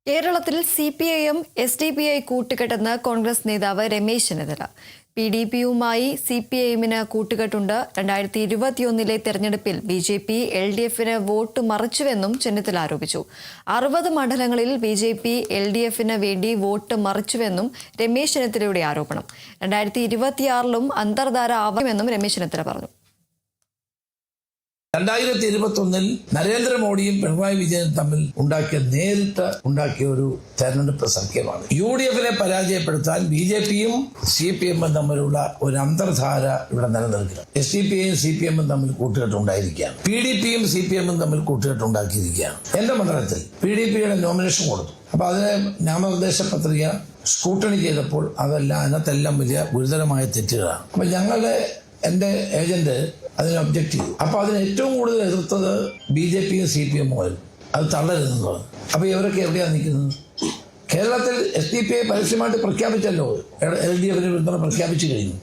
കേരളത്തിൽ CPIM SDPI കൂട്ടുകെട്ടെന്ന് Congress നേതാവ് രമേശ് ചെന്നിത്തല. PDPയുമായി CPIMന് കൂട്ടുകെട്ടുണ്ട്. 2021 തെരഞ്ഞെടുപ്പിൽ BJP LDFന് വോട്ട് മറിച്ചുവെന്നും ചെന്നിത്തല ആരോപിച്ചു. 60 മണ്ഡലങ്ങളിൽ BJP LDFന് വേണ്ടി വോട്ട് മറിച്ചുവെന്നും രമേശ് ചെന്നിത്തലയുടെ ആരോപണം. 2026 അന്തർധാര ആവുമെന്നും രമേശ് ചെന്നിത്തല പറഞ്ഞു. 2021 നരേന്ദ്രമോദിയും പിണറായി വിജയനും തമ്മിൽ നേരിട്ട് ഉണ്ടാക്കിയ ഒരു തെരഞ്ഞെടുപ്പ് സഖ്യമാണ്. UDFനെ പരാജയപ്പെടുത്താൻ BJPയും CPIMും തമ്മിലുള്ള ഒരു അന്തർധാര ഇവിടെ നിലനിൽക്കുക. SDPയും CPIMും തമ്മിൽ കൂട്ടുകെട്ടുണ്ടായിരിക്കുകയാണ്. PDPയും CPIMും തമ്മിൽ കൂട്ടുകെട്ടുണ്ടാക്കിയിരിക്കുകയാണ്. എന്റെ മണ്ഡലത്തിൽ PDPയുടെ നോമിനേഷൻ കൊടുത്തു. അപ്പൊ അതിനെ നാമനിർദ്ദേശ പത്രിക സ്കൂട്ടണി ചെയ്തപ്പോൾ അതിനകത്തെല്ലാം വലിയ ഗുരുതരമായ തെറ്റുകളാണ്. അപ്പൊ എന്റെ ഏജന്റ് അതിനെ ഒബ്ജക്ട് ചെയ്തു. അപ്പൊ അതിന് ഏറ്റവും കൂടുതൽ എതിർത്തത് BJPയും CPIMും ആയിരുന്നു. അത് തള്ളരുതെന്ന് പറഞ്ഞു. അപ്പൊ ഇവരൊക്കെ എവിടെയാണ് നിൽക്കുന്നത്? കേരളത്തിൽ SDPI പരസ്യമായിട്ട് പ്രഖ്യാപിച്ചല്ലോ, LDFന് പിന്തുണ പ്രഖ്യാപിച്ചു കഴിഞ്ഞു.